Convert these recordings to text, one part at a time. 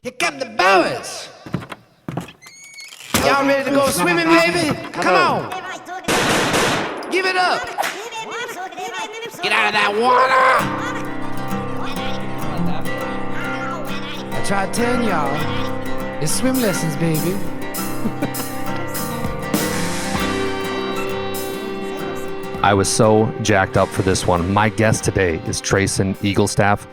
Here come the boys. Y'all ready to go swimming, baby? Come on. Give it up. Get out of that water. I tried telling y'all, it's swim lessons, baby. I was so jacked up for this one. My guest today is Treysen Eaglestaff.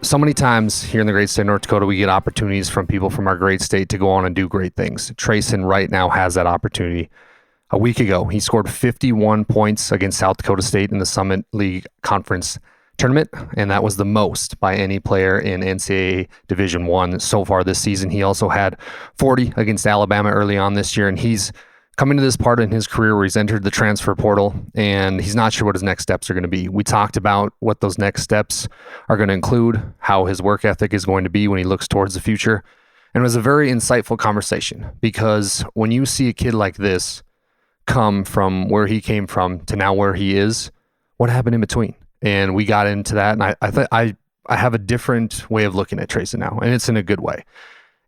So many times here in the great state of North Dakota, we get opportunities from people from our great state to go on and do great things. Treysen right now has that opportunity. A week ago, he scored 51 points against South Dakota State in the Summit League Conference tournament, and that was the most by any player in NCAA Division I so far this season. He also had 40 against Alabama early on this year, and he's coming to this part in his career where he's entered the transfer portal and he's not sure what his next steps are going to be. We talked about what those next steps are going to include, how his work ethic is going to be when he looks towards the future. And it was a very insightful conversation because when you see a kid like this come from where he came from to now where he is, what happened in between? And we got into that. And I have a different way of looking at Treysen now, and it's in a good way.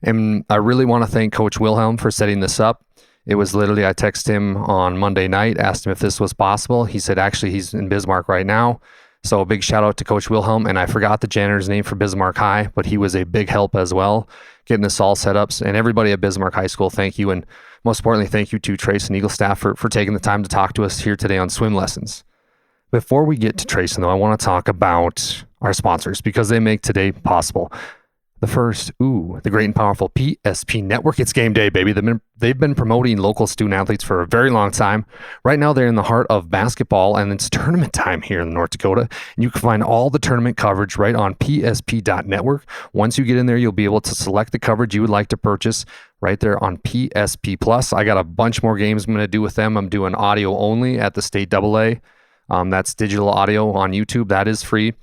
And I really want to thank Coach Wilhelm for setting this up. It was literally, I texted him on Monday night, asked him if this was possible. He said, actually, he's in Bismarck right now. So a big shout out to Coach Wilhelm. And I forgot the janitor's name for Bismarck High, but he was a big help as well, getting this all set up. And everybody at Bismarck High School, thank you. And most importantly, thank you to Treysen Eaglestaff for taking the time to talk to us here today on Swim Lessons. Before we get to Treysen, though, I want to talk about our sponsors because they make today possible. The first, the great and powerful PSP Network. It's game day, baby. They've been promoting local student athletes for a very long time. Right now, they're in the heart of basketball, and it's tournament time here in North Dakota. And you can find all the tournament coverage right on psp.network. Once you get in there, you'll be able to select the coverage you would like to purchase right there on PSP Plus. I got a bunch more games I'm going to do with them. I'm doing audio only at the State AA. That's digital audio on YouTube. That is free.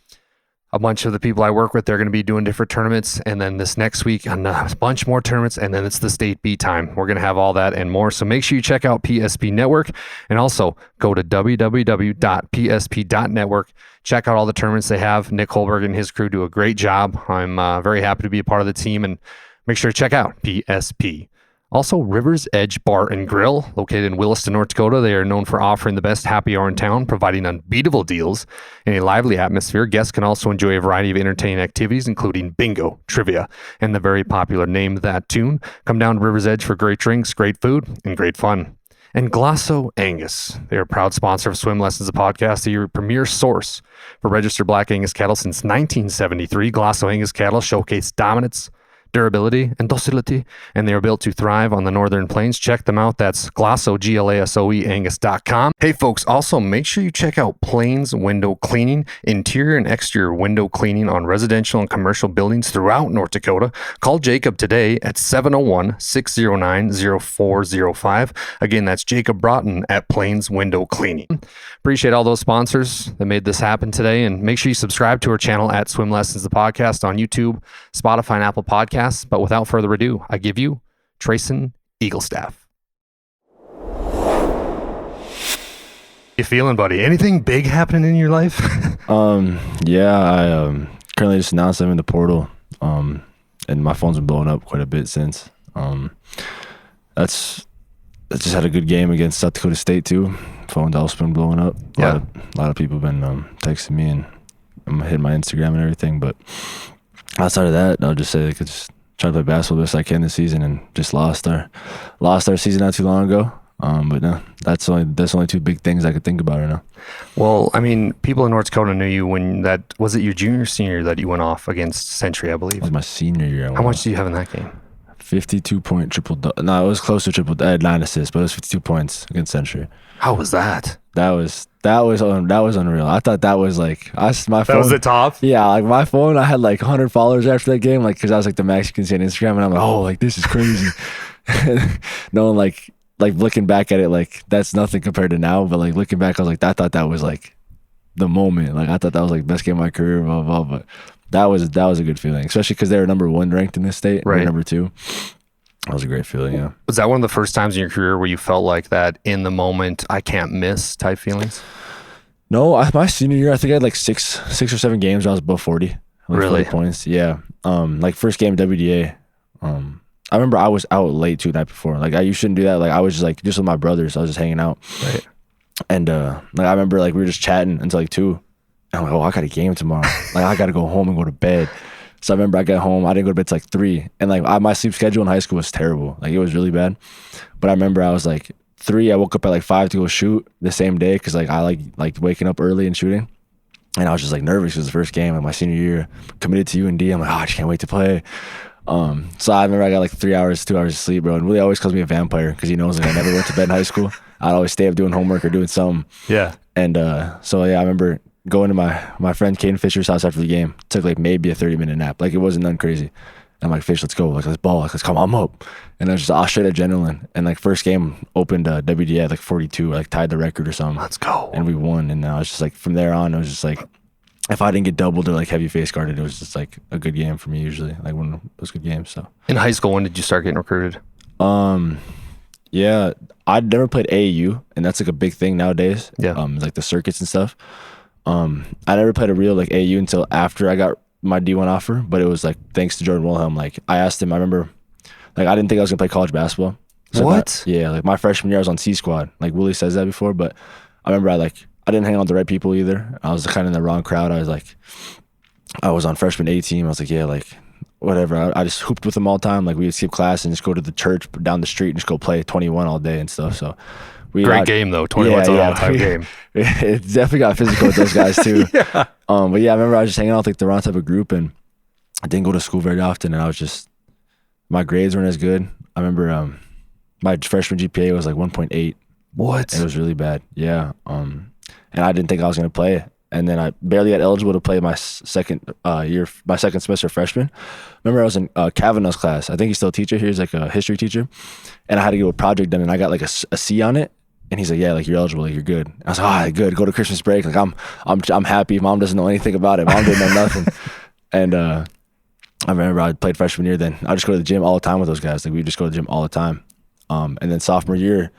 A bunch of the people I work with, they're going to be doing different tournaments. And then this next week, a bunch more tournaments. And then it's the state B time. We're going to have all that and more. So make sure you check out PSP Network and also go to www.psp.network. Check out all the tournaments they have. Nick Holberg and his crew do a great job. I'm very happy to be a part of the team, and make sure to check out PSP. Also, River's Edge Bar and Grill, located in Williston, North Dakota. They are known for offering the best happy hour in town, providing unbeatable deals in a lively atmosphere. Guests can also enjoy a variety of entertaining activities, including bingo, trivia, and the very popular Name That Tune. Come down to River's Edge for great drinks, great food, and great fun. And Glasso Angus. They are a proud sponsor of Swim Lessons, a podcast, your premier source for registered black Angus cattle since 1973. Glasso Angus cattle showcase dominance, durability, and docility, and they are built to thrive on the northern plains. Check them out. That's Glasso, Glasoe, Angus.com. Hey folks, also make sure you check out Plains Window Cleaning, interior and exterior window cleaning on residential and commercial buildings throughout North Dakota. Call Jacob today at 701-609-0405. Again, that's Jacob Broughton at Plains Window Cleaning. Appreciate all those sponsors that made this happen today, and make sure you subscribe to our channel at Swim Lessons, the podcast on YouTube, Spotify, and Apple Podcasts. But without further ado, I give you Treysen Eaglestaff. You feeling, buddy? Anything big happening in your life? Yeah, I currently just announced I'm in the portal, and my phone's been blowing up quite a bit since. I just had a good game against South Dakota State too. Phone's also been blowing up. A lot of people have been texting me, and I'm hitting my Instagram and everything. But outside of that, I'll just say I could just try to play basketball best I can this season, and just lost our season not too long ago. But no, that's only two big things I could think about right now. Well, I mean, people in North Dakota knew you when was it your junior or senior that you went off against Century, I believe? It was my senior year. How much do you have in that game? 52-point triple. No, it was close to triple. I had 9 assists, but it was 52 points against Century. How was that? That was unreal. I thought that was like my phone. That was the top. Yeah, like my phone, I had like 100 followers after that game, like because I was like the max you can see on Instagram, and I'm like, oh, like this is crazy. No one like looking back at it, like that's nothing compared to now. But like looking back, I was like, I thought that was like the moment. Like I thought that was like best game of my career, blah blah. But that was a good feeling, especially because they were number 1 ranked in this state, right? Number 2. That was a great feeling, yeah. Was that one of the first times in your career where you felt like that in the moment, I can't miss type feelings? No, my senior year, I think I had like six or 7 games where I was above 40. Like Really? 40 points. Yeah. Like first game WDA. I remember I was out late too the night before. Like you shouldn't do that. Like I was just like just with my brothers. I was just hanging out. Right. And like I remember like we were just chatting until like 2. And I'm like, oh, I got a game tomorrow. Like I got to go home and go to bed. So I remember I got home. I didn't go to bed till like 3. And like my sleep schedule in high school was terrible. Like it was really bad. But I remember I was like 3. I woke up at like 5 to go shoot the same day because like I like waking up early and shooting. And I was just like nervous because the first game of my senior year, committed to UND. I'm like, oh, I just can't wait to play. So I remember I got like 3 hours, 2 hours of sleep, bro. And Willie always calls me a vampire because he knows like I never went to bed in high school. I'd always stay up doing homework or doing something. Yeah. And so yeah, I remember going to my friend Caden Fisher's house after the game. Took like maybe a 30-minute nap. Like it wasn't nothing crazy. I'm like, Fish, let's go. Like let's ball. Like let's come. I'm up. And I was just all straight adrenaline. And like first game opened WDA at like 42, like tied the record or something. Let's go. And we won. And I was just like, from there on, it was just like, if I didn't get doubled or like heavy face guarded, it was just like a good game for me usually. Like one of those good games. So In high school, when did you start getting recruited? Yeah, I'd never played AAU, and that's like a big thing nowadays. Yeah. Like the circuits and stuff. I never played a real like AAU until after I got my D1 offer, but it was like thanks to Jordan Wilhelm. Like I asked him, I remember, like I didn't think I was gonna play college basketball. So What? Like my freshman year I was on C squad. Like Willie says that before, but I remember I didn't hang out with the right people either. I was kind of in the wrong crowd. I was on freshman A team. I was like, yeah, like whatever. I just hooped with them all the time. Like we would skip class and just go to the church down the street and just go play 21 all day and stuff. So Great game though. 21's an all-time game. It definitely got physical with those guys too. Yeah. But yeah, I remember I was just hanging out with like the wrong type of group, and I didn't go to school very often, and I was just, my grades weren't as good. I remember my freshman GPA was like 1.8. What? It was really bad. Yeah. And I didn't think I was gonna play. And then I barely got eligible to play my second semester freshman. Remember I was in Kavanaugh's class. I think he's still a teacher here. He's like a history teacher. And I had to get a project done, and I got like a C on it. And he's like, yeah, like you're eligible, like you're good. I was like, good. Go to Christmas break. Like I'm happy. Mom doesn't know anything about it. Mom didn't know nothing. And I remember I played freshman year. Then I just go to the gym all the time with those guys. Like we just go to the gym all the time. And then sophomore year,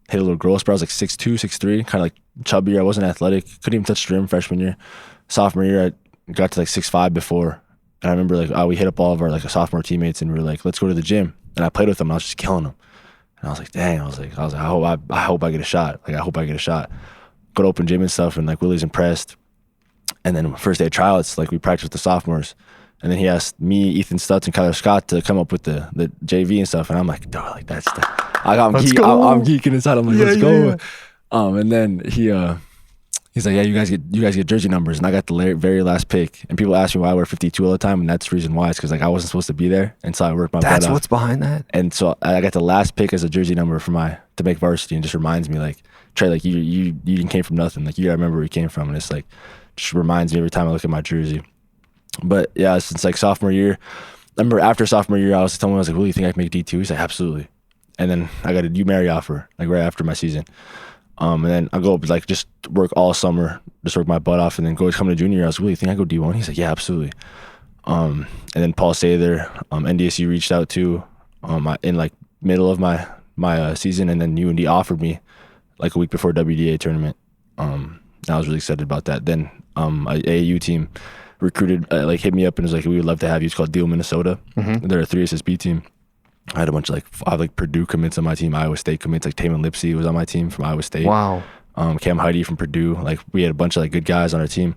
hit a little growth spurt. I was like 6'2", 6'3", kind of like chubbier. I wasn't athletic. Couldn't even touch the rim freshman year. Sophomore year, I got to like 6'5" before. And I remember like we hit up all of our like sophomore teammates, and we were like, let's go to the gym. And I played with them, and I was just killing them. And I was like, dang. I was like, I hope I get a shot. Like I hope I get a shot. Go to open gym and stuff, and like Willie's impressed. And then first day of tryouts, like we practiced with the sophomores. And then he asked me, Ethan Stutz, and Kyler Scott to come up with the JV and stuff. And I'm like, dog, like that's the. I'm geeking inside. I'm like, let's go. Yeah. And then he's like, yeah, you guys get jersey numbers, and I got the very last pick. And people ask me why I wear 52 all the time, and that's the reason why. It's because like I wasn't supposed to be there, and so I worked my butt off. That's what's behind that. And so I got the last pick as a jersey number to make varsity, and just reminds me like, Trey, like you came from nothing. Like you gotta remember where you came from, and it's like just reminds me every time I look at my jersey. But yeah, since like sophomore year, I remember after sophomore year, I was telling him, I was like, "Will you think I can make D2?" He's like, "Absolutely." And then I got a UMary offer like right after my season. And then I go like just work all summer, just work my butt off, and then come to junior year. I was like, "Will you think I go D1?" He's like, "Yeah, absolutely." And then Paul Sather, NDSU reached out to in like middle of my season, and then UND offered me like a week before WDA tournament. And I was really excited about that. Then a AAU team recruited, like hit me up and was like, "We would love to have you." It's called Deal Minnesota. Mm-hmm. They're a 3SSB team. I had a bunch of I have like Purdue commits on my team, Iowa State commits, like Taman Lipsey was on my team from Iowa State. Wow. Cam Heidi from Purdue. Like we had a bunch of like good guys on our team.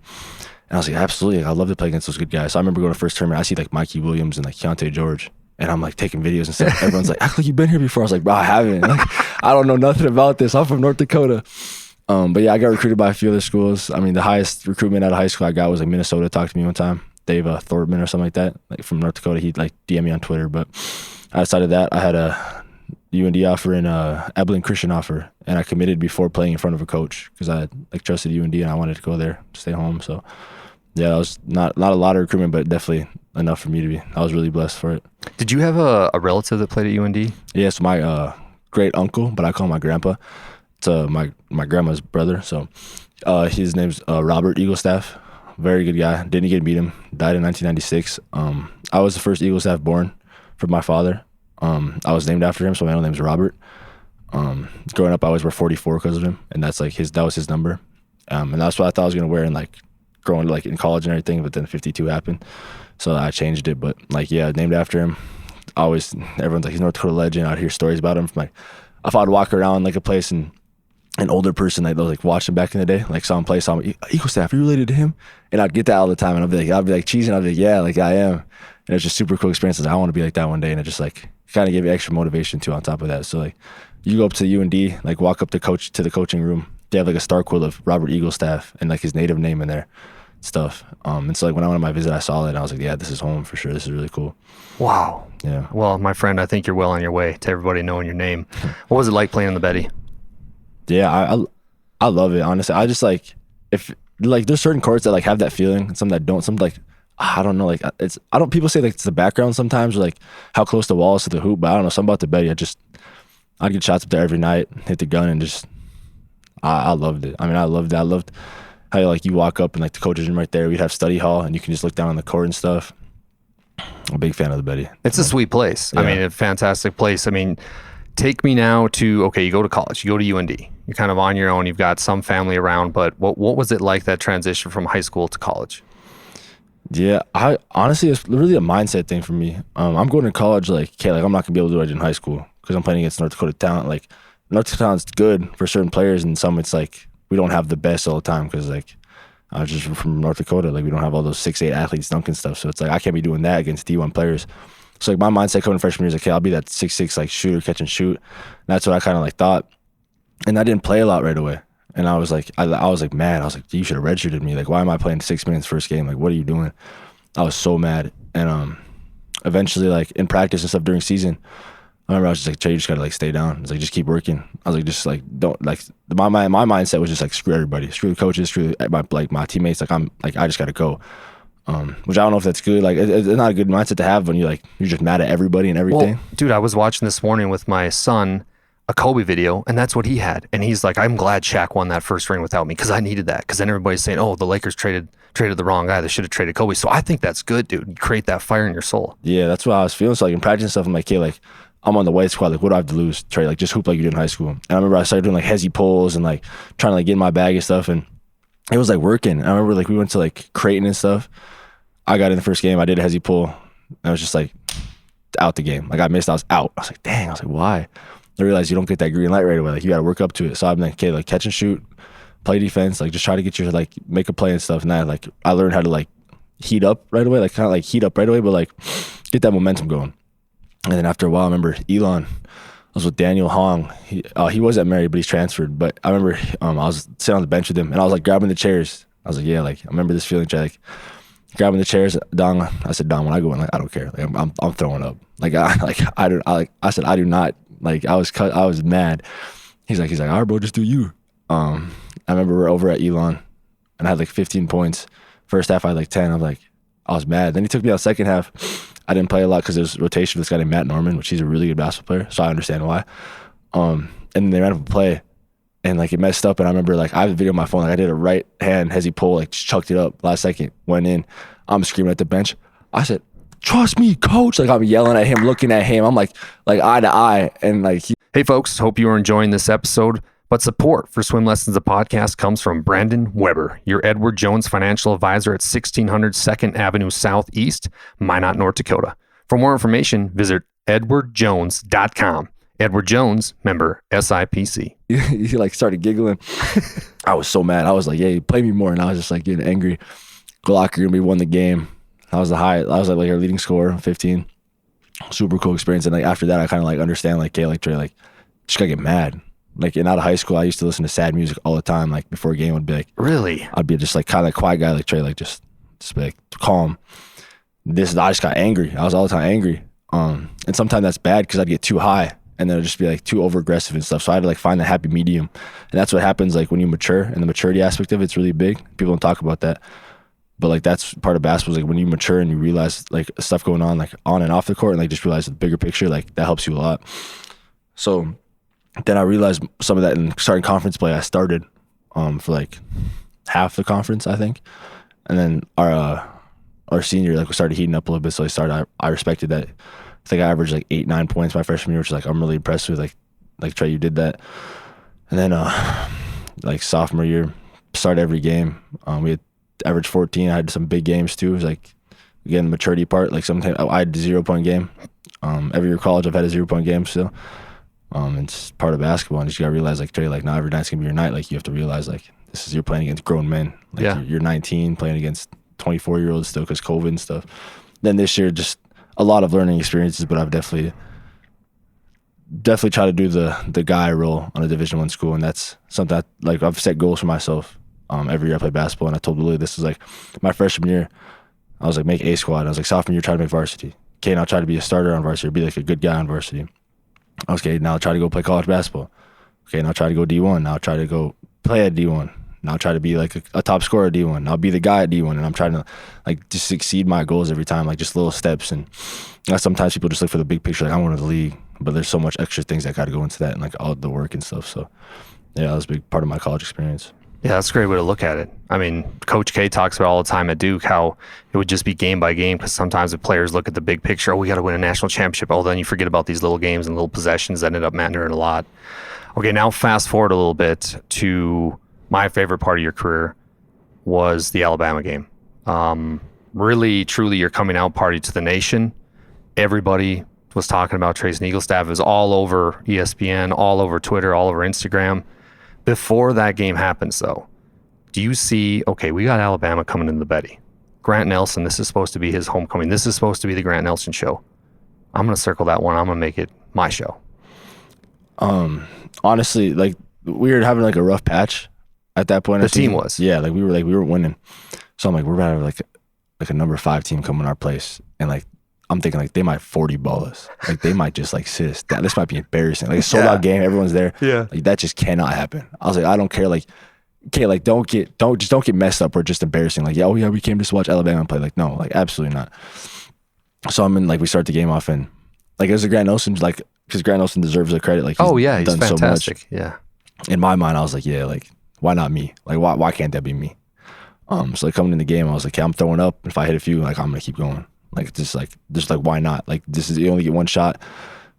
And I was like, absolutely, I'd love to play against those good guys. So I remember going to first tournament, I see like Mikey Williams and like Keontae George. And I'm like taking videos and stuff. Everyone's like, act like you've been here before. I was like, bro, I haven't. Like, I don't know nothing about this. I'm from North Dakota. But yeah, I got recruited by a few other schools. I mean, the highest recruitment out of high school I got was like Minnesota talked to me one time. Dave Thorburn or something like that, like from North Dakota. He'd like DM me on Twitter. But outside of that, I had a UND offer and a Abilene Christian offer, and I committed before playing in front of a coach because I like trusted UND and I wanted to go there to stay home. So yeah, that was not a lot of recruitment, but definitely enough for me to be. I was really blessed for it. Did you have a relative that played at UND? Yes, my great uncle, but I call him my grandpa. It's my grandma's brother. So his name's Robert Eaglestaff. Very good guy. Didn't get to meet him. Died in 1996. I was the first Eaglestaff born from my father. I was named after him, so my middle name's Robert. Growing up, I always wore 44 because of him, and that's like that was his number. And that's what I thought I was gonna wear in like growing like in college and everything, but then 52 happened. So I changed it. But like, yeah, named after him. Everyone's like, he's North Dakota legend. I'd hear stories about him from like, if I'd walk around like a place and an older person like they'll like watch him back in the day, like saw him play, saw him, Eaglestaff, are you related to him? And I'd get that all the time, and I'd be like cheesing, I'd be like, yeah, like I am. And it's just super cool experiences. I want to be like that one day, and it just like kind of gave you extra motivation too on top of that. So like you go up to UND, like walk up to the coaching room, they have like a star quill of Robert Eaglestaff and like his native name in there, stuff. And so like when I went on my visit, I saw it and I was like, yeah, this is home for sure. This is really cool. Wow. Yeah. Well, my friend, I think you're well on your way to everybody knowing your name. What was it like playing in the Betty? Yeah, I love it, honestly. I just like, if like there's certain courts that like have that feeling, some that don't, some like, I don't know, like people say like it's the background sometimes, or like how close the wall is to the hoop, but I don't know, something about the Betty, I'd get shots up there every night, hit the gun, and just, I loved it. I mean, I loved it. I loved how like you walk up and like the coach's room right there, we'd have study hall and you can just look down on the court and stuff. I'm a big fan of the Betty. It's a sweet place. Yeah. I mean, a fantastic place. I mean, take me now to, okay, you go to college, you go to UND, you're kind of on your own, you've got some family around, but what was it like, that transition from high school to college? Yeah, I honestly, it's really a mindset thing for me. I'm going to college like, okay, like I'm not gonna be able to do what I did in high school because I'm playing against North Dakota talent. Like North Dakota talent's good for certain players, and some it's like we don't have the best all the time because like I was just from North Dakota. Like we don't have all those 6'8" athletes dunking stuff. So it's like I can't be doing that against D1 players. So like my mindset coming freshman year is like, okay, I'll be that 6'6" like shooter, catch and shoot. And that's what I kind of like thought. And I didn't play a lot right away. And I was like, I was like mad. I was like, you should have redshirted me. Like, why am I playing 6 minutes first game? Like, what are you doing? I was so mad. And eventually, like in practice and stuff during season, I remember I was just like, Trey, you just gotta like stay down. It's like just keep working. I was like, just like don't like my mindset was just like screw everybody, screw the coaches, screw my teammates. Like I just gotta go. Which I don't know if that's good. Like it's not a good mindset to have when you're just mad at everybody and everything. Well, dude, I was watching this morning with my son a Kobe video, and that's what he had. And he's like, I'm glad Shaq won that first ring without me because I needed that. Because then everybody's saying, oh, the Lakers traded the wrong guy. They should have traded Kobe. So I think that's good, dude. You create that fire in your soul. Yeah, that's what I was feeling. So like in practice and stuff, I'm like, okay, like I'm on the white squad. Like, what do I have to lose? Trey, like just hoop like you did in high school. And I remember I started doing like hezzy pulls and like trying to like get in my bag and stuff. And it was like working. And I remember like we went to like Creighton and stuff. I got in the first game. I did a hezzy pull. And I was just like out the game. Like I missed. I was out. I was like, dang. I was like, why? I realized you don't get that green light right away. Like you got to work up to it. So I'm like, okay, like catch and shoot, play defense, like just try to get your like make a play and stuff. And I learned how to like heat up right away, like kind of like heat up right away, but like get that momentum going. And then after a while, I remember Elon. I was with Daniel Hong. He was at Mary, but he's transferred. But I remember I was sitting on the bench with him, and I was like grabbing the chairs. I was like, yeah, like I remember this feeling, like grabbing the chairs. Don, I said, Don, when I go in, like I don't care, like I'm throwing up. I said I do not. Like I was mad. He's like, all right, bro, just do you. I remember we're over at Elon, and I had like 15 points. First half I had like 10. I was mad. Then he took me out second half. I didn't play a lot because there was rotation with this guy named Matt Norman, which he's a really good basketball player, so I understand why. And then they ran up a play, and like it messed up. And I remember like I have a video on my phone. Like I did a right hand hezzy pull, like just chucked it up last second, went in. I'm screaming at the bench. I said, trust me, coach. Like I'm yelling at him, looking at him. I'm like eye to eye, and like. Hey folks, hope you are enjoying this episode. But support for Swim Lessons, the podcast, comes from Brandon Weber, your Edward Jones financial advisor at 1600 2nd Avenue Southeast, Minot, North Dakota. For more information, visit edwardjones.com. Edward Jones, member SIPC. He like started giggling. I was so mad. I was like, "Yeah, play me more," and I was just like getting angry. Glocker, we won the game. I was like our leading scorer, 15. Super cool experience. And like after that, I kind of like understand like, okay, like Trey, like just gotta get mad. Like and out of high school, I used to listen to sad music all the time. Like before a game, I'd be like, really? I'd be just like kind of like quiet guy, like Trey, like just be like calm. I just got angry. I was all the time angry. And sometimes that's bad because I'd get too high and then it'd just be like too over aggressive and stuff. So I had to like find the happy medium. And that's what happens like when you mature, and the maturity aspect of it's really big. People don't talk about that. But like that's part of basketball, is like when you mature and you realize like stuff going on like on and off the court, and like just realize the bigger picture, like that helps you a lot. So then I realized some of that in starting conference play. I started for like half the conference, I think. And then our senior, like we started heating up a little bit. So I respected that. I think I averaged like 8-9 points my freshman year, which is like I'm really impressed with. Like Trey, you did that. And then like sophomore year, start every game. We had averaged 14. I had some big games too. It was like, again, the maturity part. Like sometimes I had a 0-point game. Every year of college, I've had a 0-point game still. It's part of basketball, and you just gotta realize, like, Trey, like, not every night's gonna be your night. Like, you have to realize, like, you're playing against grown men. Like, you're 19, playing against 24-year-olds still because COVID and stuff. Then this year, just a lot of learning experiences, but I've definitely tried to do the guy role on a Division I school, and that's something that, like, I've set goals for myself. Every year I play basketball, and I told Lily this is like my freshman year. I was like, make A squad. I was like, sophomore year, try to make varsity. Okay, now try to be a starter on varsity, or be like a good guy on varsity. Okay, now try to go play college basketball. Okay, now try to go D1. Now try to go play at D1. Now try to be like a top scorer at D1. Now be the guy at D1. And I'm trying to, like, just exceed my goals every time, like, just little steps. And sometimes people just look for the big picture, like, I want to the league. But there's so much extra things that got to go into that, and like all the work and stuff. So yeah, that was a big part of my college experience. Yeah, that's a great way to look at it. I mean, Coach K talks about all the time at Duke how it would just be game by game, because sometimes the players look at the big picture. Oh, we got to win a national championship. Oh, then you forget about these little games and little possessions that end up mattering a lot. Okay, now fast forward a little bit to my favorite part of your career was the Alabama game. Really, truly your coming out party to the nation. Everybody was talking about Treysen Eaglestaff. It was all over ESPN, all over Twitter, all over Instagram. Before that game happens, though, do you see, okay, we got Alabama coming into the Betty. Grant Nelson, this is supposed to be his homecoming. This is supposed to be the Grant Nelson show. I'm going to circle that one. I'm going to make it my show. Honestly, like, we were having like a rough patch at that point. The team was. Yeah, like we were winning. So I'm like, we're about to have like a number 5 team come in our place. And like, I'm thinking like they might 40 ball us. Like they might just like this might be embarrassing. Like a sold out game, everyone's there. Yeah. Like that just cannot happen. I was like, I don't care. Like, okay, like don't get messed up or just embarrassing. Like, yeah, oh yeah, we came just to watch Alabama play. Like, no, like absolutely not. So I'm in, like, we start the game off, and like, it was a Grant Nelson, like, because Grant Nelson deserves the credit. Like, he's done fantastic. So much. Yeah. In my mind, I was like, yeah, like, why not me? Like, why can't that be me? So like coming in the game, I was like, yeah, I'm throwing up. If I hit a few, like, I'm gonna keep going. Like, just like why not? Like, this is, you only get one shot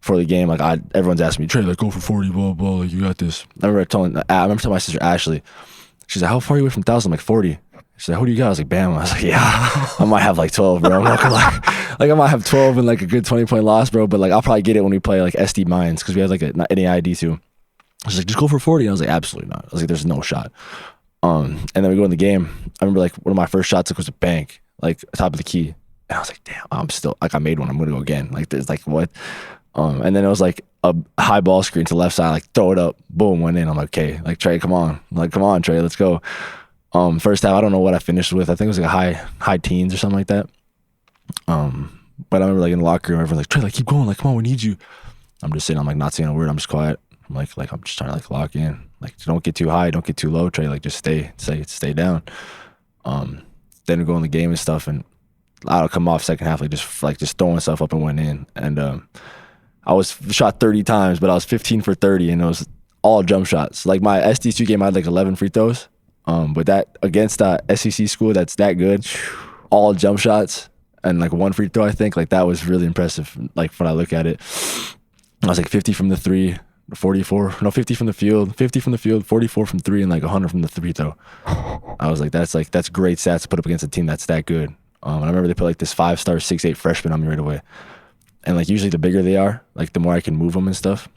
for the game. Like, everyone's asking me, Trey, like, go for 40, blah blah. Like, you got this. I remember telling my sister Ashley, she's like, how far are you away from 1,000? I'm like, 40. She's like, who do you got? I was like, Bama. I was like, yeah, I might have like 12, bro. I'm not gonna lie. Like, I might have 12 and like a good 20-point loss, bro. But like, I'll probably get it when we play like SD Mines, because we had like an NAID too. She's like, just go for 40. And I was like, absolutely not. I was like, there's no shot. And then we go in the game. I remember like one of my first shots, was a bank, like top of the key. And I was like, damn, I'm still, like, I made one. I'm going to go again. Like, there's like, what? And then it was like a high ball screen to the left side, like, throw it up, boom, went in. I'm like, okay, like, Trey, come on. I'm like, come on, Trey, let's go. First half, I don't know what I finished with. I think it was like a high teens or something like that. But I remember like in the locker room, everyone's like, Trey, like, keep going. Like, come on, we need you. I'm just sitting, I'm like not saying a word. I'm just quiet. I'm like, I'm just trying to like lock in. Like, don't get too high, don't get too low, Trey. Like, just stay down. Then we go in the game and stuff, and I'll come off second half, just throwing stuff up and went in. And I was shot 30 times, but I was 15 for 30, and it was all jump shots. Like, my SD2 game, I had like 11 free throws. But that against that SEC school that's that good, all jump shots and like one free throw, I think, like, that was really impressive. Like, when I look at it, I was like 50 from the 3, 50 from the field, 44 from 3, and like 100 from the free throw. I was like, that's great stats to put up against a team that's that good. And I remember they put like this 5-star 6'8" freshman on me right away. And like, usually the bigger they are, like, the more I can move them and stuff.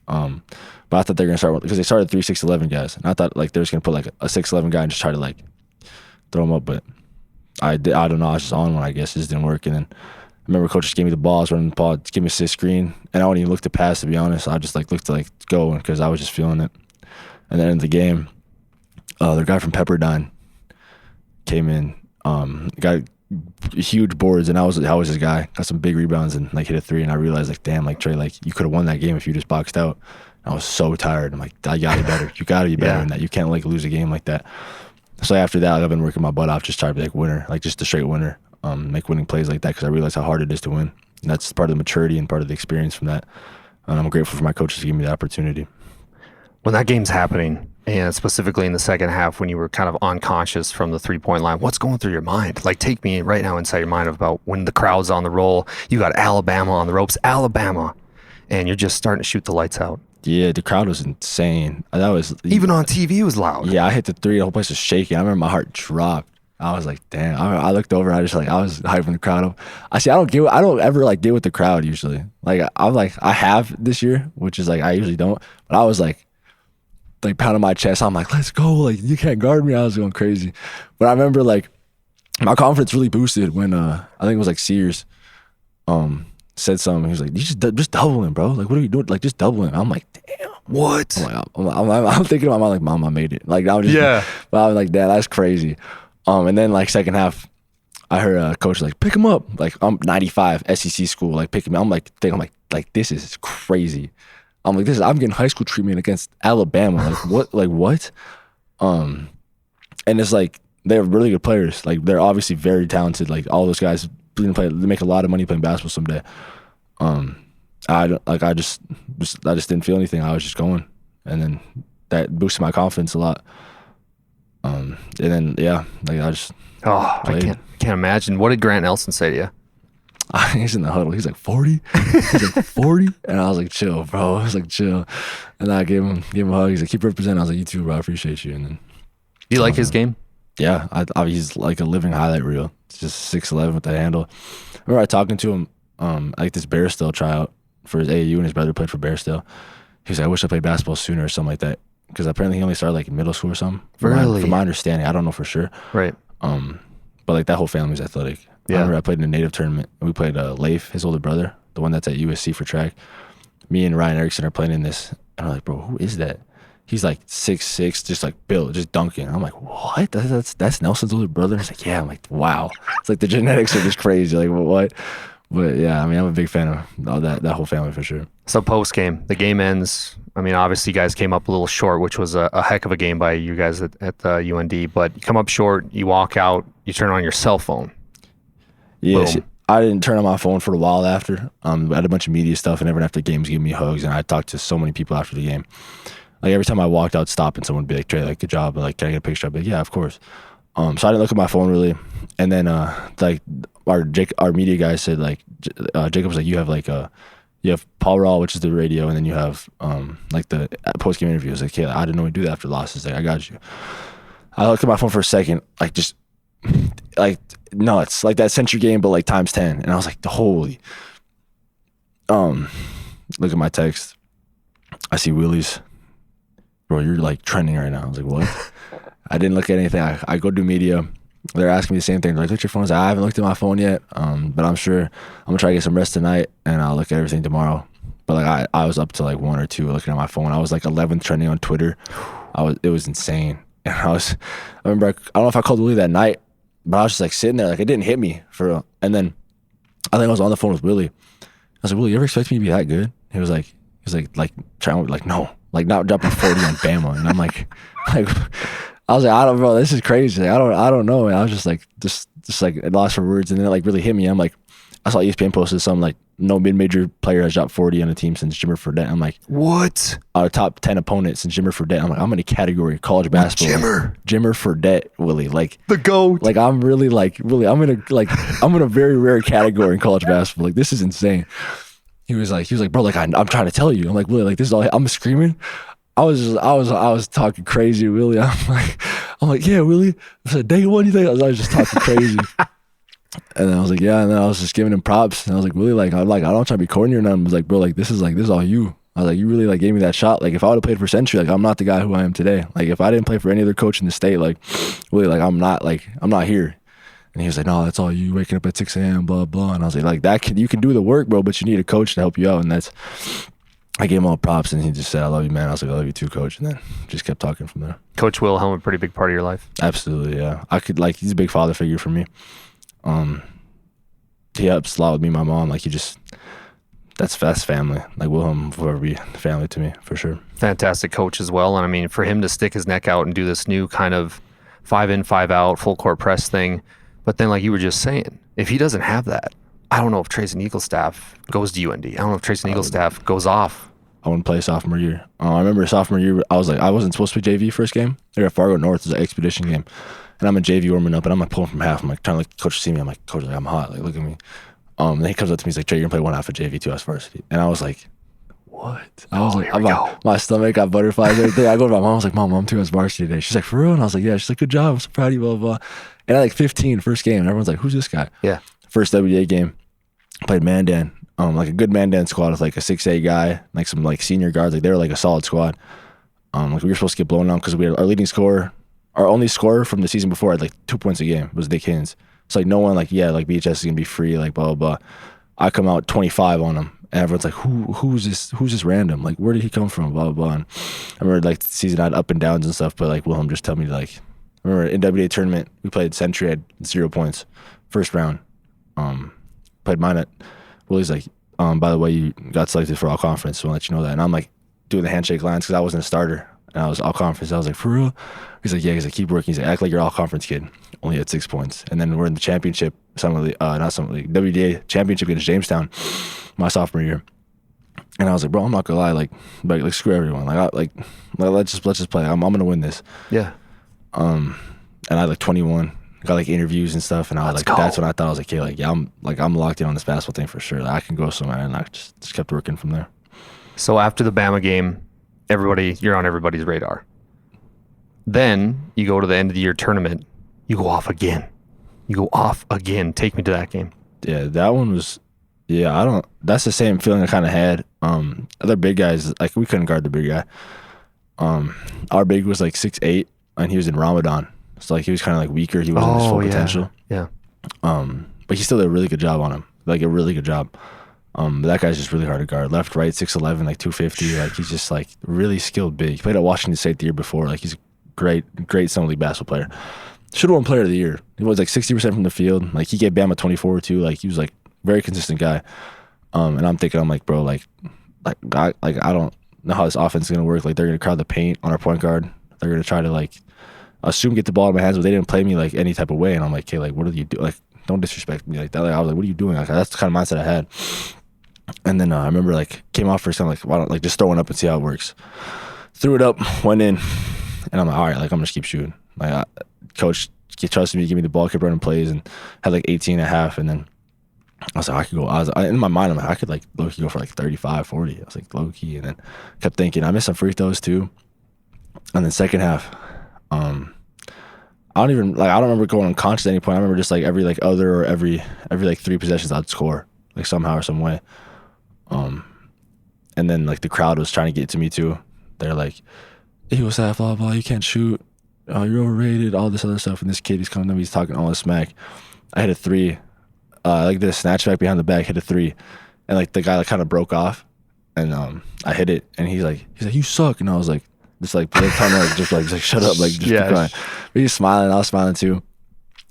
But I thought they were gonna start, because they started 3 6'11" guys, and I thought like they were just gonna put like a 6'11" guy and just try to like throw him up. But I don't know, I was just on one, I guess. It just didn't work. And then I remember coach just gave me the ball, I was running the ball, just gave me a assist screen, and I wouldn't even look to pass, to be honest. I just like looked to like go, because I was just feeling it. And then in the game, the guy from Pepperdine came in, got huge boards, and I was his guy. Got some big rebounds and like hit a 3, and I realized like, damn, like, Trey, like, you could have won that game if you just boxed out. I was so tired. I'm like, I gotta be better. You gotta be better than that. You can't like lose a game like that. So after that, I've been working my butt off, just trying to be like winner, like just a straight winner, make winning plays like that, because I realized how hard it is to win. And that's part of the maturity and part of the experience from that. And I'm grateful for my coaches to give me the opportunity. When that game's happening, and specifically in the second half, when you were kind of unconscious from the 3-point line, what's going through your mind? Like, take me right now inside your mind about when the crowd's on the roll, you got Alabama on the ropes, Alabama, and you're just starting to shoot the lights out. Yeah, the crowd was insane. That was even on TV, it was loud. Yeah, I hit the 3, the whole place was shaking. I remember my heart dropped. I was like, damn. I looked over. I was hyping the crowd up. I don't ever like get with the crowd usually. Like I have this year, which is like I usually don't. But I was like pounding my chest. I'm like, let's go. Like you can't guard me. I was going crazy. But I remember like my confidence really boosted when I think it was like Sears said something. He was like, you just double him, bro. Like what are you doing? Like just double him. I'm like, damn. What? I'm thinking in my mind like, mom, I made it. Like I was just, but I was like, dad, that's crazy. And then like second half, I heard a coach like, pick him up. Like I'm 95 SEC school, like pick him up. I'm like this is crazy. I'm like I'm getting high school treatment against Alabama. Like what? Like what? And it's like they're really good players. Like they're obviously very talented. Like all those guys they make a lot of money playing basketball someday. I just didn't feel anything. I was just going, and then that boosted my confidence a lot. And then like I just I can't imagine. What did Grant Nelson say to you? He's in the huddle. He's like 40. He's like 40, and I was like, chill, bro. I was like, chill, and I gave him a hug. He's like, keep representing. I was like, you too, bro. I appreciate you. And then you like his game? Yeah, he's like a living highlight reel. It's just 6'11" with that handle. I remember talking to him like this Barstow tryout for his AAU, and his brother played for Barstow. He was like, I wish I played basketball sooner or something like that, because apparently he only started like in middle school or something. Really? From my understanding, I don't know for sure. Right. But like that whole family's athletic. Yeah. I remember I played in a native tournament. We played Leif, his older brother, the one that's at USC for track. Me and Ryan Erickson are playing in this, and I'm like, bro, who is that? He's like 6'6", just like built, just dunking. I'm like, what? That's Nelson's older brother? He's like, yeah. I'm like, wow. It's like the genetics are just crazy. Like, what? But yeah, I mean, I'm a big fan of all that whole family for sure. So post game, the game ends. I mean, obviously, you guys came up a little short, which was a heck of a game by you guys at UND. But you come up short, you walk out, you turn on your cell phone. Yeah, I didn't turn on my phone for a while after. I had a bunch of media stuff, and everyone after the games gave me hugs, and I talked to so many people after the game. Like every time I walked out, stop, and someone would be like, Trey, like, good job. Like, can I get a picture? I'd be like, yeah, of course. So I didn't look at my phone really. And then like our media guy said, like, Jacob was like, you have Paul Raw, which is the radio, and then you have like the post game interviews. Like, yeah, I didn't know we do that after losses. Like, I got you. I looked at my phone for a second, like just like nuts, like that Century game, but like times 10. And I was like, holy. Look at my text. I see Willie's. Bro, you're like trending right now. I was like, what? I didn't look at anything. I go do media. They're asking me the same thing. They're like, look at your phone. I haven't looked at my phone yet, but I'm sure I'm gonna try to get some rest tonight, and I'll look at everything tomorrow. But like I was up to like 1 or 2 looking at my phone. I was like 11th trending on Twitter. It was insane. And I remember I don't know if I called Willie that night, but I was just like sitting there, like it didn't hit me for real. And then I think I was on the phone with Willie. I was like, Willie, you ever expect me to be that good? He was like trying to like no. Like not dropping 40 on Bama, and I'm like, I was like, I don't, bro, this is crazy. Like, I don't know. And I was just like lost for words, and then it like really hit me. I'm like, I saw ESPN posted something like, no mid-major player has dropped 40 on a team since Jimmer Fredette. I'm like, what? Our top 10 opponent since Jimmer Fredette. I'm like, I'm in a category college basketball. Jimmer Fredette, Willie, like the GOAT. Like I'm really I'm in a very rare category in college basketball. Like this is insane. He was like, bro, like I'm trying to tell you. I'm like, Willie, like this is all. I'm screaming. I was talking crazy, Willie. I'm like, yeah, Willie. I said, day one, you think I was just talking crazy? And then I was like, yeah. And then I was just giving him props. And I was like, Willie, like I don't try to be corny or nothing. I was like, bro, like this is all you. I was like, you really like gave me that shot. Like if I would have played for Century, like I'm not the guy who I am today. Like if I didn't play for any other coach in the state, like Willie, like I'm not here. And he was like, no, that's all you, waking up at 6 a.m., blah, blah. And I was like you can do the work, bro, but you need a coach to help you out. And I gave him all props, and he just said, I love you, man. I was like, I love you too, coach. And then just kept talking from there. Coach Wilhelm, a pretty big part of your life? Absolutely, yeah. He's a big father figure for me. He helps a lot with me and my mom. Like that's family. Like Wilhelm will forever be family to me, for sure. Fantastic coach as well. And I mean, for him to stick his neck out and do this new kind of 5 in, 5 out, full court press thing, but then, like you were just saying, if he doesn't have that, I don't know if Treysen Eaglestaff goes to UND. I don't know if Treysen Eaglestaff goes off. I wouldn't play sophomore year. I remember sophomore year, I wasn't supposed to be JV first game. They're at Fargo North. It was an expedition game. And I'm in JV warming up, and I'm like pulling from half. I'm like trying to, like, coach see me. I'm like, coach, like, I'm hot. Like, look at me. And then he comes up to me. He's like, Trey, you're going to play one half of JV, 2 hours varsity. And I was like, what? I was like, my stomach got butterflies and everything. I go to my mom, I was like, Mom, I'm too much varsity today. She's like, for real? And I was like, yeah. She's like, good job. I'm so proud of you, blah, blah, blah. And at like 15, first game, and everyone's like, who's this guy? Yeah. First WDA game, played Mandan. Like a good Mandan squad with like a 6'8" guy, like some like senior guards. Like they were like a solid squad. Like we were supposed to get blown out because we had our leading scorer, our only scorer from the season before had like 2 points a game was Nick Hins. It's like no one like, yeah, like BHS is gonna be free, like blah blah blah. I come out 25 on him, and everyone's like, who's this random? Like where did he come from? Blah blah blah. And I remember like the season had up and downs and stuff, but like Wilhelm just tell me like, I remember in WDA tournament we played Century, had 0 points, first round. Played mine at Willie's like, by the way, you got selected for all conference, so I'll let you know that. And I'm like doing the handshake lines because I wasn't a starter and I was all conference. I was like, for real? He's like, yeah. He's like, keep working. He's like, act like you're all conference kid. Only had 6 points. And then we're in the championship, WDA championship against Jamestown, my sophomore year. And I was like, bro, I'm not gonna lie, like screw everyone. Let's just play. I'm gonna win this. Yeah. And I had like 21. Got like interviews and stuff, and I was that's when I thought I was like, okay, like yeah, I'm locked in on this basketball thing for sure. Like, I can go somewhere, and I just kept working from there. So after the Bama game, you're on everybody's radar. Then you go to the end of the year tournament, you go off again. Take me to that game. Yeah, that one was, that's the same feeling I kind of had. Other big guys, like we couldn't guard the big guy. Our big was like 6'8", and he was in Ramadan. So like he was kind of like weaker. He wasn't his full potential. Yeah. But he still did a really good job on him. Like a really good job. But that guy's just really hard to guard. Left, right, 6'11", like 250. Like he's just like really skilled big. He played at Washington State the year before. Like he's a great summer league basketball player. Should have won player of the year. He was like 60% from the field. Like he gave Bama 24 too. Like he was like very consistent guy. And I'm thinking, I'm like, bro, I don't know how this offense is gonna work. Like they're gonna crowd the paint on our point guard. They're gonna try to like assume get the ball in my hands, but they didn't play me like any type of way. And I'm like, okay, like what do you do? Like don't disrespect me like that. Like I was like, what are you doing? Like that's the kind of mindset I had. And then I remember like came off for something like, why don't like just throwing up and see how it works. Threw it up, went in, and I'm like, all right, like I'm just keep shooting. Like coach trusted me to give me the ball, kept running plays, and had like 18 and a half. And then I was like, I could go. In my mind, I'm like, I could like low-key go for like 35, 40. I was like low-key, and then kept thinking I missed some free throws too. And then second half, I don't remember going unconscious at any point. I remember just like every like other or every like 3 possessions I'd score like somehow or some way. And then like the crowd was trying to get to me too. They're like, Eaglestaff, blah blah, you can't shoot. You're overrated. All this other stuff. And this kid, he's coming to me, he's talking all this smack. I hit a 3. Like did a snatch back behind the back, hit a 3, and like the guy like kind of broke off, and I hit it, and he's like you suck, and I was like. Just like just shut up, like just keep crying. But he was smiling, I was smiling too,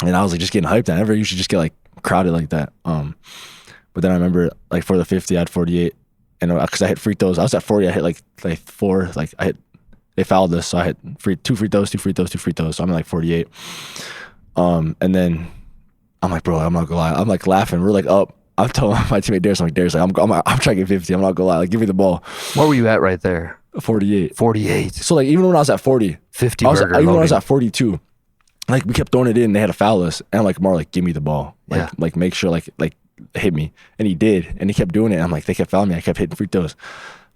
and I was like just getting hyped. I never usually just get like crowded like that. But then I remember like for the 50, I had 48, and because I hit free throws, I was at 40. I hit like 4. Like they fouled us, so I hit 2 free throws, 2 free throws, 2 free throws. So I'm at like 48. And then I'm like, bro, I'm not gonna lie, I'm like laughing. We're like up. I'm telling my teammate Darius, I'm trying to get 50. I'm not gonna lie, like give me the ball. Where were you at right there? 48. 48. So like even when I was at 40, 50 even when I was at 42, like we kept throwing it in, they had to foul us, and I'm like, Mar, like give me the ball, like make sure like hit me, and he did, and he kept doing it. I'm like, they kept fouling me, I kept hitting free throws.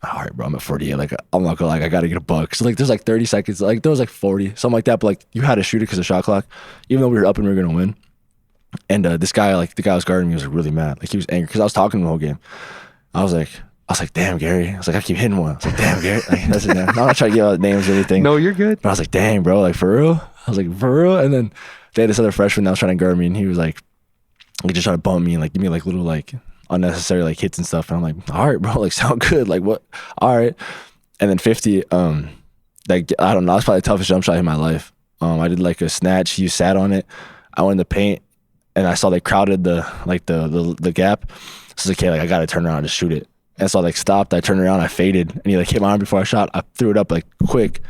All right, bro, I'm at 48. Like I'm not gonna like I gotta get a buck. So like there's like 30 seconds, like there was like 40, something like that. But like you had to shoot it because of shot clock, even though we were up and we were gonna win. And this guy, like the guy who was guarding me, was like really mad. Like he was angry because I was talking to him the whole game. I was like, damn, Gary. I was like, I keep hitting one. I was like, damn, Gary. Like, that's it. I'm not trying to give out names or anything. No, you're good. But I was like, dang, bro. Like, for real? I was like, for real? And then they had this other freshman that was trying to guard me, and he was like just trying to bump me and like give me like little like unnecessary like hits and stuff. And I'm like, all right, bro. Like, sound good. Like, what? All right. And then 50, like, I don't know. That's probably the toughest jump shot in my life. I did like a snatch. He sat on it. I went in the paint, and I saw they crowded the gap. So I was like, okay, like I gotta turn around and just shoot it. And so I like stopped, I turned around, I faded, and he like hit my arm before I shot. I threw it up like quick,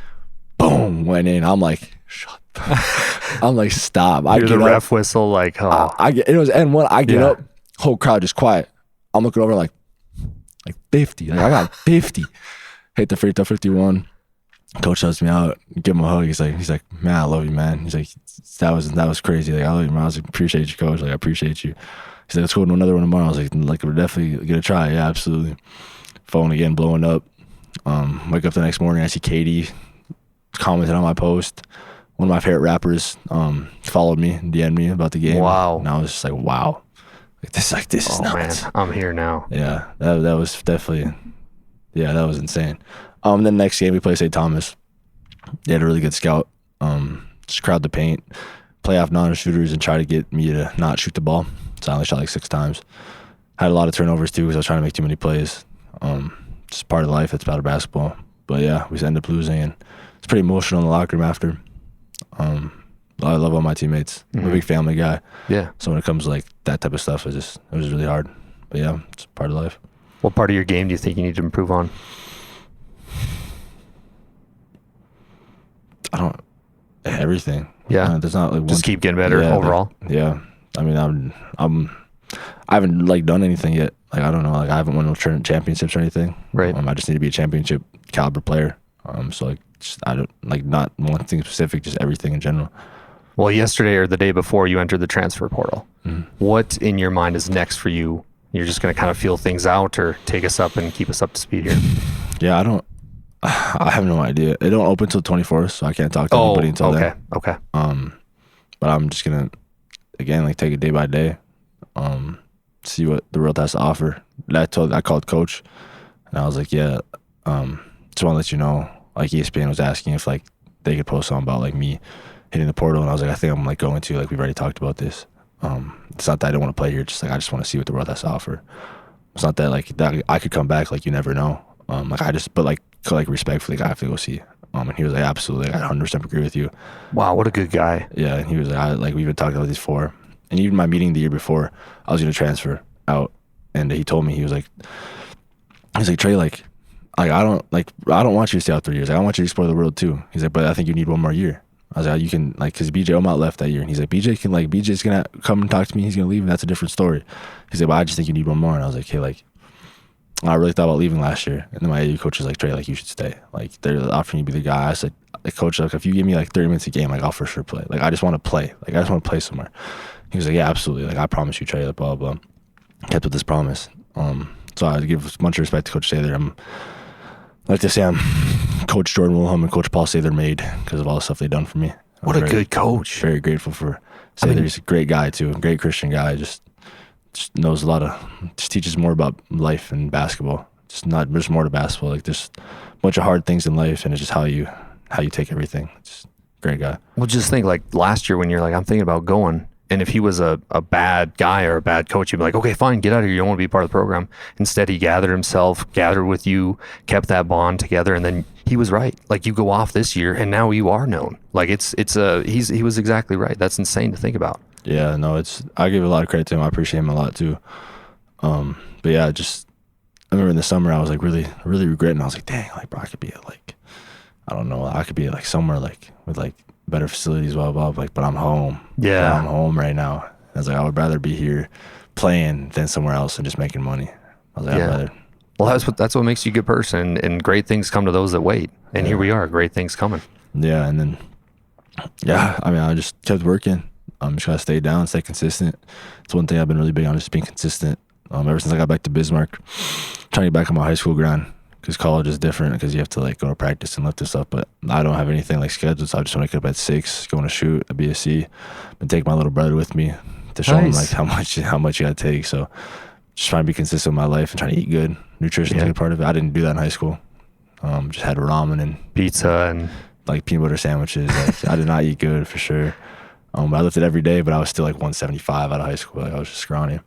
boom, went in. I'm like, shut up. I'm like, stop. I get the ref whistle, like, oh. It was N1. I get up, whole crowd just quiet. I'm looking over like 50. Like I got 50. Hit the free throw, 51. Coach helps me out, give him a hug. He's like, man, I love you, man. He's like, that was crazy. Like, I love you, man. I was like, appreciate you, coach. Like, I appreciate you. He's like, let's go to another one tomorrow. I was like, we're definitely gonna try. Yeah, absolutely. phone again blowing up. Wake up the next morning, I see Katie commented on my post. One of my favorite rappers followed me and DM'd me about the game. Wow. And I was just like, wow. This is nuts. Man, I'm here now. Yeah, that was definitely, that was insane. Then the next game we played St. Thomas. They had a really good scout. Just crowd the paint, play off non-shooters and try to get me to not shoot the ball. So I only shot like 6 times. Had a lot of turnovers too because I was trying to make too many plays. Just part of life. It's part of basketball. But yeah, we ended up losing and it's pretty emotional in the locker room after. I love all my teammates. I'm a big family guy. Yeah. So when it comes to like that type of stuff, it was really hard. But yeah, it's part of life. What part of your game do you think you need to improve on? Everything. Yeah. There's not like just keep getting better overall. I mean, I haven't like done anything yet. Like I don't know. Like I haven't won no championships or anything. Right. I just need to be a championship caliber player. So like I don't like not one thing specific, just everything in general. Well, yesterday or the day before, you entered the transfer portal. What in your mind is next for you? You're just going to kind of feel things out, or take us up and keep us up to speed here? Yeah, I have no idea. It don't open till 24th, so I can't talk to anybody until then. Okay. But I'm just gonna again like take it day by day, see what the world has to offer. I called coach, and I was like, just want to let you know, like ESPN was asking if like they could post something about like me hitting the portal, and I was like, I think I'm like going to, like we've already talked about this. It's not that I don't want to play here, just like I just want to see what the world has to offer. It's not that like that I could come back, like you never know. But respectfully, I have to go see. And he was like, absolutely, I 100% agree with you. Wow, what a good guy. Yeah, and he was like, we've been talking about this before. And even my meeting the year before, I was going to transfer out, and he told me, he's like, Trey, like I don't want you to stay out 3 years. Like, I want you to explore the world too. He's like, but I think you need one more year. I was like, you can, like, because BJ Omot left that year, and he's like, BJ's gonna come and talk to me. He's gonna leave, and that's a different story. He's like, but I just think you need one more. And I was like, hey, like, I really thought about leaving last year. And then my AU coach was like, Trey, like, you should stay. Like, they're offering you to be the guy. I said, like, coach, like, if you give me like 30 minutes a game, like, I'll for sure play. Like, I just want to play. Like, I just want to play somewhere. He was like, yeah, absolutely. Like, I promise you, Trey, blah, blah, blah. Kept with this promise. So I give a bunch of respect to Coach Sather. I like to say I'm Coach Jordan Wilhelm and Coach Paul Sather made because of all the stuff they've done for me. What a good coach. Very grateful for Sather. He's a great guy, too. Great Christian guy. Just knows a lot just teaches more about life and basketball. There's more to basketball. Like, there's a bunch of hard things in life, and it's just how you take everything. Just great guy. Well, just think, like, last year when you're like, I'm thinking about going, and if he was a bad guy or a bad coach, you'd be like, okay, fine, get out of here. You don't want to be part of the program. Instead, he gathered with you, kept that bond together, and then he was right. Like, you go off this year, and now you are known. Like, he was exactly right. That's insane to think about. Yeah, no, I give a lot of credit to him. I appreciate him a lot too. But yeah, I remember in the summer I was like really, really regretting. I was like, dang, like bro, I could be at like, I don't know, I could be like somewhere like with like better facilities, blah, blah, blah. Like, but I'm home. Yeah. I'm home right now. I was like, I would rather be here playing than somewhere else and just making money. I was like, yeah. I'd rather. Well, that's what makes you a good person, and great things come to those that wait. And here we are, great things coming. Yeah, and then, I mean, I just kept working. Just gotta stay down, stay consistent. It's one thing I've been really big on, just being consistent. Ever since I got back to Bismarck, trying to get back on my high school grind, because college is different because you have to like go to practice and lift and stuff. But I don't have anything like scheduled, so I just want to get up at 6, going to shoot at BSC, and take my little brother with me to show him like how much you gotta take. So just trying to be consistent with my life and trying to eat good. Nutrition is a big part of it. I didn't do that in high school. Just had ramen and pizza and like peanut butter sandwiches. Like, I did not eat good for sure. I lifted every day, but I was still like 175 out of high school. Like, I was just scrawny.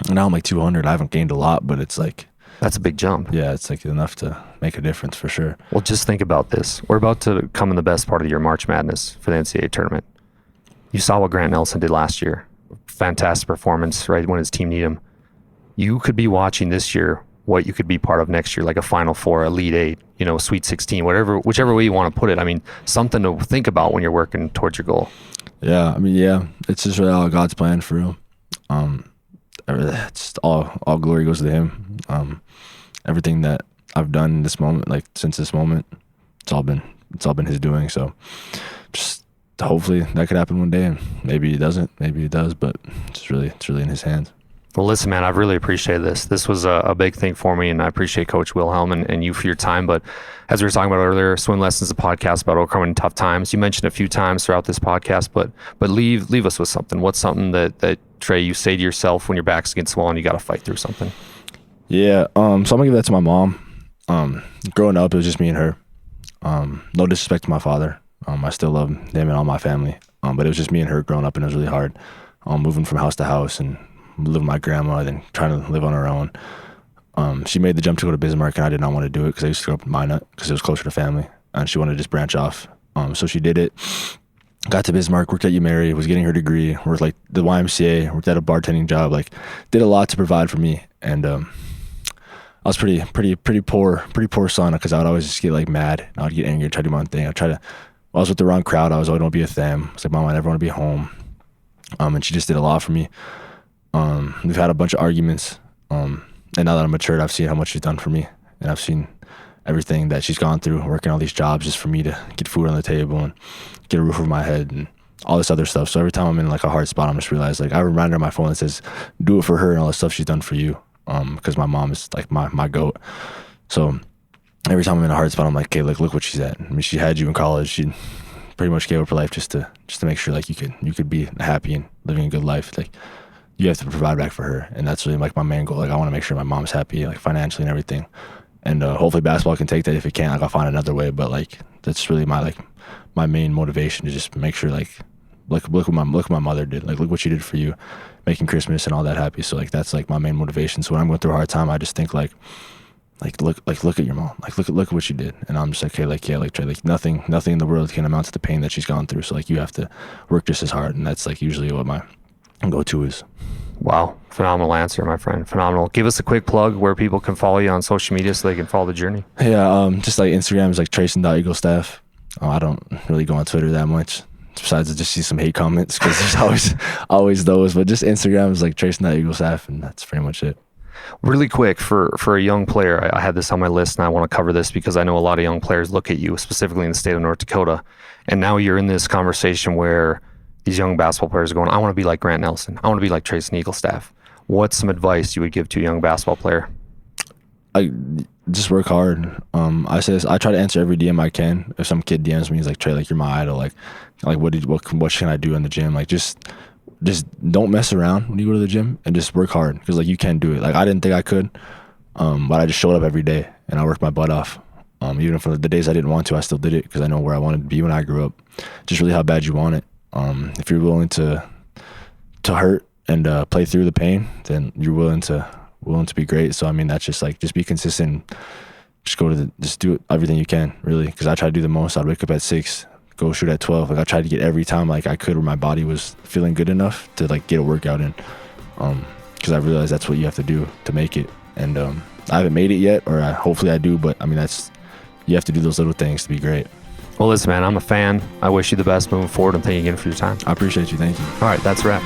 And now I'm like 200. I haven't gained a lot, but it's like, that's a big jump. Yeah, it's like enough to make a difference for sure. Well, just think about this. We're about to come in the best part of your March Madness for the NCAA tournament. You saw what Grant Nelson did last year. Fantastic performance, right, when his team needed him. You could be watching this year what you could be part of next year, like a Final Four, Elite Eight, Sweet 16, whichever way you want to put it. I mean, something to think about when you're working towards your goal. Yeah, I mean, yeah, it's just really all God's plan for real. It's all glory goes to him. Everything that I've done in this moment, like since this moment, it's all been his doing. So just hopefully that could happen one day, and maybe it doesn't, maybe it does, but it's really in his hands. Well, listen, man, I've really appreciated this. This was a big thing for me, and I appreciate Coach Wilhelm and you for your time. But as we were talking about earlier, Swim Lessons, a podcast about overcoming tough times. You mentioned a few times throughout this podcast, but leave us with something. What's something that Trey, you say to yourself when your back's against the wall and you got to fight through something? Yeah, so I'm gonna give that to my mom. Growing up, it was just me and her. No disrespect to my father. I still love him and all my family. But it was just me and her growing up, and it was really hard. Moving from house to house and living with my grandma, and then trying to live on her own. She made the jump to go to Bismarck, and I did not want to do it because I used to grow up in Minot because it was closer to family, and she wanted to just branch off. So she did it. Got to Bismarck, worked at UMary, was getting her degree, worked like the YMCA, worked at a bartending job, like did a lot to provide for me. And I was pretty poor son, because I would always just get like mad. I would get angry, try to do my own thing. I was with the wrong crowd. I was always want to be with them. I was like, Mom, I never want to be home. And she just did a lot for me. We've had a bunch of arguments. And now that I'm matured, I've seen how much she's done for me, and I've seen everything that she's gone through, working all these jobs just for me to get food on the table and get a roof over my head and all this other stuff. So every time I'm in like a hard spot, I'm just realized, like, I have a reminder on my phone that says, do it for her and all the stuff she's done for you. Because my mom is like my goat. So every time I'm in a hard spot, I'm like, okay, look what she's at. I mean, she had you in college. She pretty much gave up her life just to make sure like you could be happy and living a good life. Like, you have to provide back for her, and that's really like my main goal. Like, I want to make sure my mom's happy, like financially and everything. And hopefully basketball can take that. If it can't, like, I'll find another way. But like, that's really my main motivation, to just make sure like look what my mother did. Like, look what she did for you, making Christmas and all that happy. So like, that's like my main motivation. So when I'm going through a hard time, I just think like look at your mom. Like, look at what she did. And I'm just like, hey, like, yeah, like, Trey, like nothing in the world can amount to the pain that she's gone through. So like, you have to work just as hard. And that's like usually what my go-to is. Wow. Phenomenal answer, my friend. Phenomenal. Give us a quick plug where people can follow you on social media so they can follow the journey. Yeah. Just like Instagram is like Treysen.Eaglestaff. I don't really go on Twitter that much, besides to just see some hate comments, because there's always those. But just Instagram is like Treysen.Eaglestaff, and that's pretty much it. Really quick, for a young player, I had this on my list, and I want to cover this because I know a lot of young players look at you, specifically in the state of North Dakota, and now you're in this conversation where these young basketball players are going, I want to be like Grant Nelson. I want to be like Treysen Eaglestaff. What's some advice you would give to a young basketball player? I just work hard. I try to answer every DM I can. If some kid DMs me, he's like, Trey, like, you're my idol. Like what can I do in the gym? Like, just don't mess around when you go to the gym, and just work hard, because like, you can do it. Like, I didn't think I could, but I just showed up every day and I worked my butt off. Even for the days I didn't want to, I still did it, because I know where I wanted to be when I grew up. Just really how bad you want it. If you're willing to hurt and play through the pain, then you're willing to be great. So I mean, that's just like, just be consistent. Just do everything you can, really. Because I try to do the most. I'd wake up at 6, go shoot at 12. Like, I tried to get every time like I could, where my body was feeling good enough to like get a workout in. Because I realized that's what you have to do to make it. And I haven't made it yet, or hopefully I do. But I mean, you have to do those little things to be great. Well, listen, man, I'm a fan. I wish you the best moving forward, and thank you again for your time. I appreciate you. Thank you. All right, that's a wrap.